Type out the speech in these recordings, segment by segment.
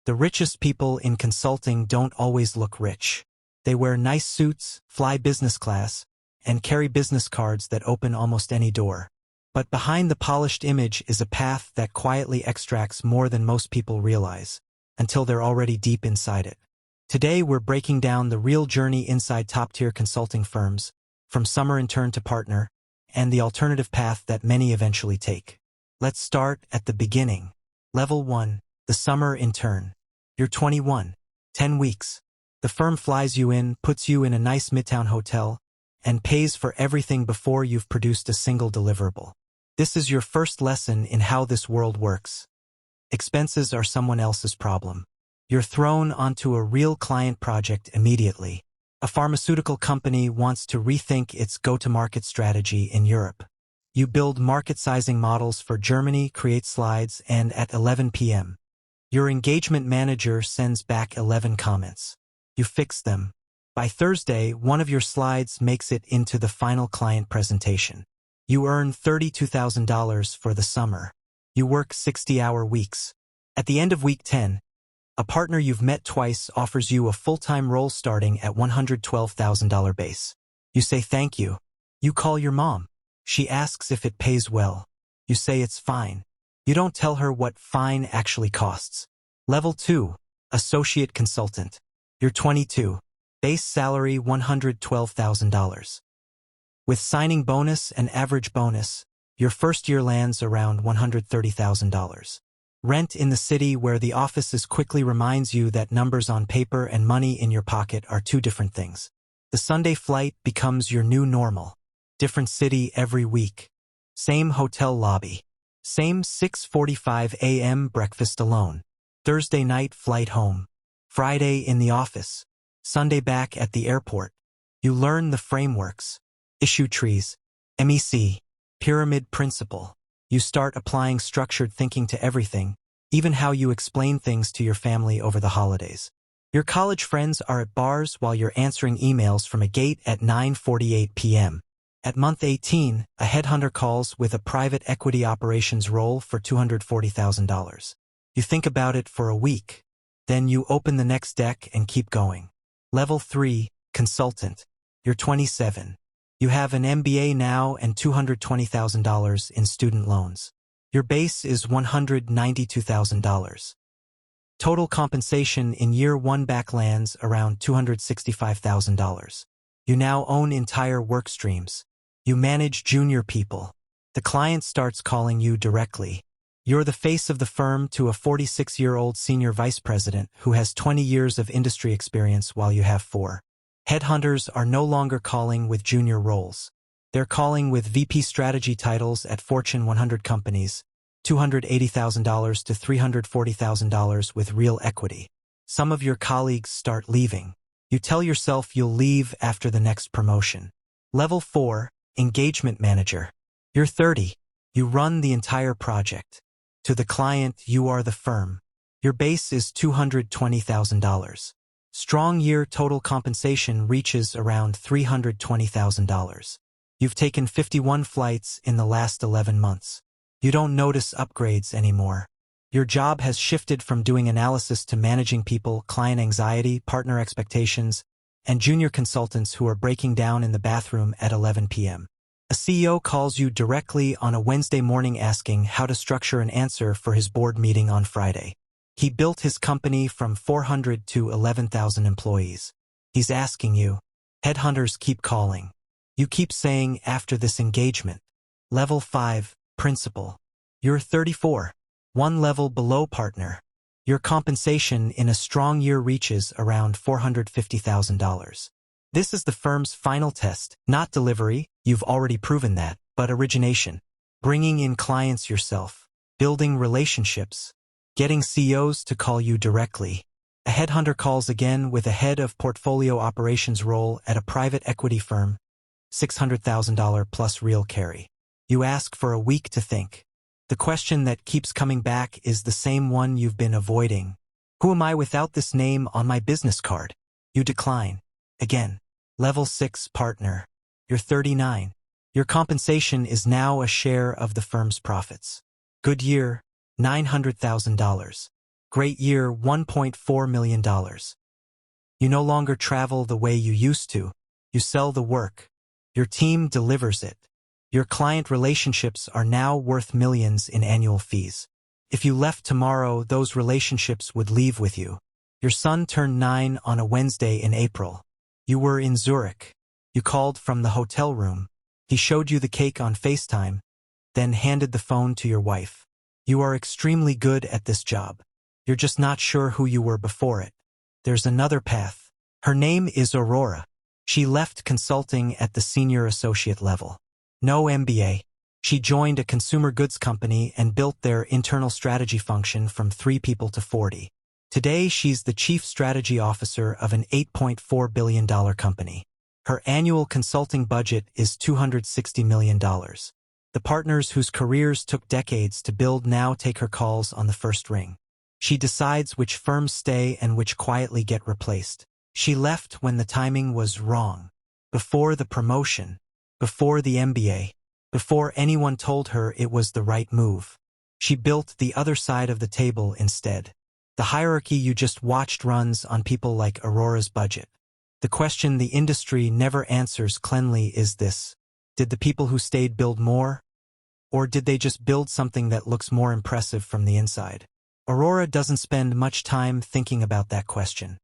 The richest people in consulting don't always look rich. They wear nice suits, fly business class, and carry business cards that open almost any door. But behind the polished image is a path that quietly extracts more than most people realize, until they're already deep inside it. Today we're breaking down the real journey inside top-tier consulting firms, from summer intern to partner, and the alternative path that many eventually take. Let's start at the beginning. Level 1, the summer intern. You're 21, 10 weeks. The firm flies you in, puts you in a nice midtown hotel, and pays for everything before you've produced a single deliverable. This is your first lesson in how this world works. Expenses are someone else's problem. You're thrown onto a real client project immediately. A pharmaceutical company wants to rethink its go-to-market strategy in Europe. You build market sizing models for Germany, create slides, and at 11 p.m., your engagement manager sends back 11 comments. You fix them. By Thursday, one of your slides makes it into the final client presentation. You earn $32,000 for the summer. You work 60-hour weeks. At the end of week 10, a partner you've met twice offers you a full-time role starting at $112,000 base. You say thank you. You call your mom. She asks if it pays well. You say it's fine. You don't tell her what fine actually costs. Level 2, associate consultant. You're 22. Base salary $112,000. With signing bonus and average bonus, your first year lands around $130,000. Rent in the city where the office is quickly reminds you that numbers on paper and money in your pocket are two different things. The Sunday flight becomes your new normal. Different city every week. Same hotel lobby. Same 6:45 a.m. breakfast alone. Thursday night flight home. Friday in the office. Sunday back at the airport. You learn the frameworks. Issue trees. MEC. Pyramid principle. You start applying structured thinking to everything, even how you explain things to your family over the holidays. Your college friends are at bars while you're answering emails from a gate at 9:48 p.m. At month 18, a headhunter calls with a private equity operations role for $240,000. You think about it for a week. Then you open the next deck and keep going. Level 3, consultant. You're 27. You have an MBA now and $220,000 in student loans. Your base is $192,000. Total compensation in year 1 back lands around $265,000. You now own entire work streams. You manage junior people. The client starts calling you directly. You're the face of the firm to a 46-year-old senior vice president who has 20 years of industry experience while you have 4. Headhunters are no longer calling with junior roles. They're calling with VP strategy titles at Fortune 100 companies, $280,000 to $340,000 with real equity. Some of your colleagues start leaving. You tell yourself you'll leave after the next promotion. Level 4, engagement manager. You're 30. You run the entire project. To the client, you are the firm. Your base is $220,000. Strong year total compensation reaches around $320,000. You've taken 51 flights in the last 11 months. You don't notice upgrades anymore. Your job has shifted from doing analysis to managing people, client anxiety, partner expectations, and junior consultants who are breaking down in the bathroom at 11 p.m. A CEO calls you directly on a Wednesday morning asking how to structure an answer for his board meeting on Friday. He built his company from 400 to 11,000 employees. He's asking you. Headhunters keep calling. You keep saying after this engagement. Level 5, principal. You're 34. 1 level below partner. Your compensation in a strong year reaches around $450,000. This is the firm's final test, not delivery, you've already proven that, but origination. Bringing in clients yourself. Building relationships. Getting CEOs to call you directly. A headhunter calls again with a head of portfolio operations role at a private equity firm, $600,000 plus real carry. You ask for a week to think. The question that keeps coming back is the same one you've been avoiding. Who am I without this name on my business card? You decline. Again. Level 6 partner. You're 39. Your compensation is now a share of the firm's profits. Good year, $900,000. Great year, $1.4 million. You no longer travel the way you used to. You sell the work. Your team delivers it. Your client relationships are now worth millions in annual fees. If you left tomorrow, those relationships would leave with you. Your son turned 9 on a Wednesday in April. You were in Zurich. You called from the hotel room. He showed you the cake on FaceTime, then handed the phone to your wife. You are extremely good at this job. You're just not sure who you were before it. There's another path. Her name is Aurora. She left consulting at the senior associate level. No MBA. She joined a consumer goods company and built their internal strategy function from 3 people to 40. Today, she's the chief strategy officer of an $8.4 billion company. Her annual consulting budget is $260 million. The partners whose careers took decades to build now take her calls on the first ring. She decides which firms stay and which quietly get replaced. She left when the timing was wrong. Before the promotion. Before the MBA. Before anyone told her it was the right move. She built the other side of the table instead. The hierarchy you just watched runs on people like Aurora's budget. The question the industry never answers cleanly is this: did the people who stayed build more? Or did they just build something that looks more impressive from the inside? Aurora doesn't spend much time thinking about that question.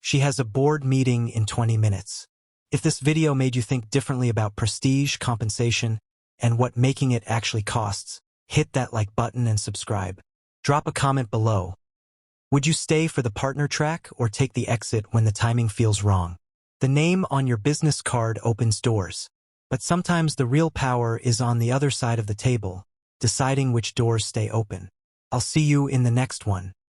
She has a board meeting in 20 minutes. If this video made you think differently about prestige, compensation, and what making it actually costs, hit that like button and subscribe. Drop a comment below. Would you stay for the partner track or take the exit when the timing feels wrong? The name on your business card opens doors. But sometimes the real power is on the other side of the table, deciding which doors stay open. I'll see you in the next one.